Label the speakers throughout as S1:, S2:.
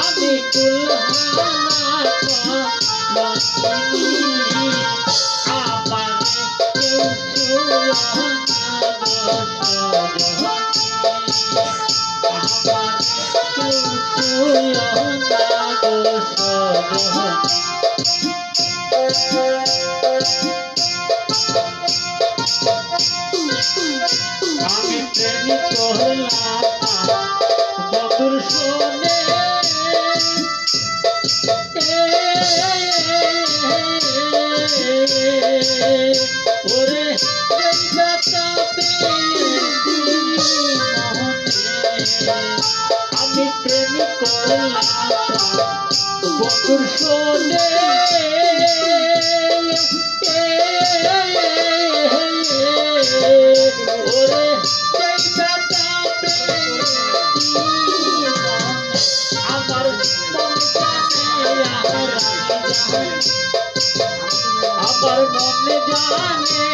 S1: আমি কুলহারা কলঙ্কিনী আমার কেউ ছুঁয়ো না গো সজনী আমার কেউ ছুঁয়ো না গো সজনী আমি প্রেমিক হলাম বন্ধুর শোনে ওরে আমি প্রেমিক করলাম বন্ধুর শোনে ওরে আমার আমার মনে জানে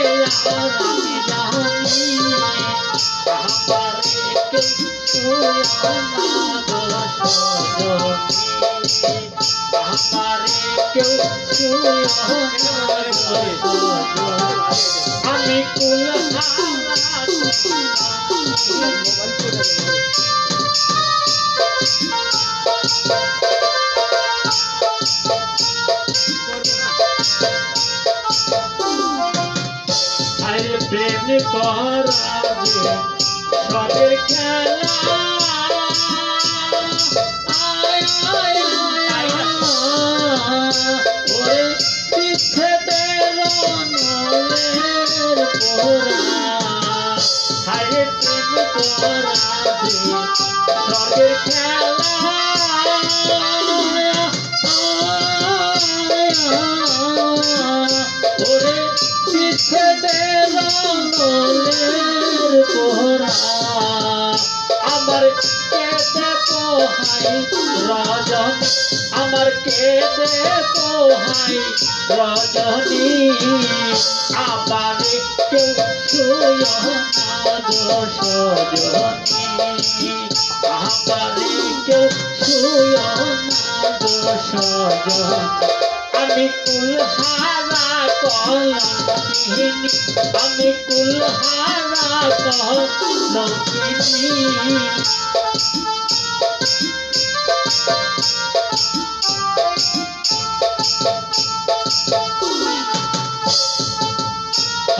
S1: আর আমি জানি আমার কেউ ছুঁয়ো না গো সজনী আমার কেউ ছুঁয়ো না গো সজনী আমি কুলহারা প্রেম করাবে সবের খেলা ওরে বিচ্ছেদের নলের পোড়া হায় প্রেম করাবে সবের খেলা ওরে বিচ্ছেদের নলের পোড়া আমার কেঁদে পোহাই রজনী আমার কেঁদে পোহাই রজনী আমার কেউ ছুঁয়ো না গো সজনী আমার কেউ ছুঁয়ো না গো সজনী আমি কুলহারা কলঙ্কিনী আমি কুলহারা কলঙ্কিনী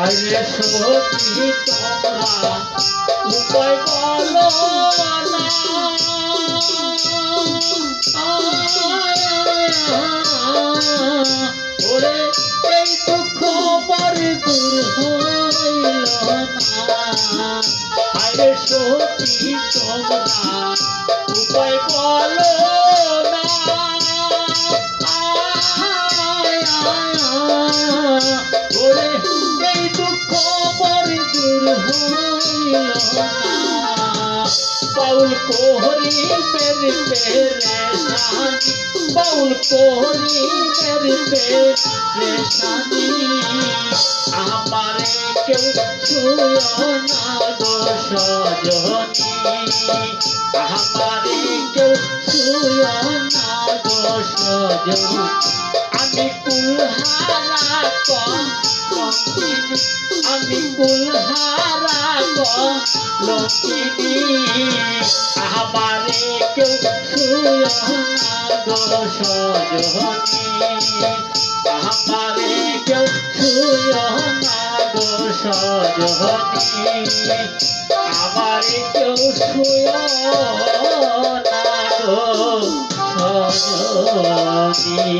S1: আরে সখী তোমরা উপায় বলো না ওরে এই দুঃখ পরে দূর হইল না আরে সখী তোমরা উপায় বলো না ওরে এই দুঃখ পরে দূর হইল না বাউল কোহরি মেরি পেরেশানি বাউল কোহরি মেরি পেরেশানি আমারে কেউ ছুঁয়ো না গো সজনী আমারে কেউ ছুঁয়ো না গো সজনী আমি কুলহারা কলঙ্কিনী আমি কুলহারা কলঙ্কিনী আমারে কেউ ছুঁয়ো না গো সজনী আমারে কেউ ছুঁয়ো না গো সজনী আমারে কেউ ছুঁয়ো না গো সজনী।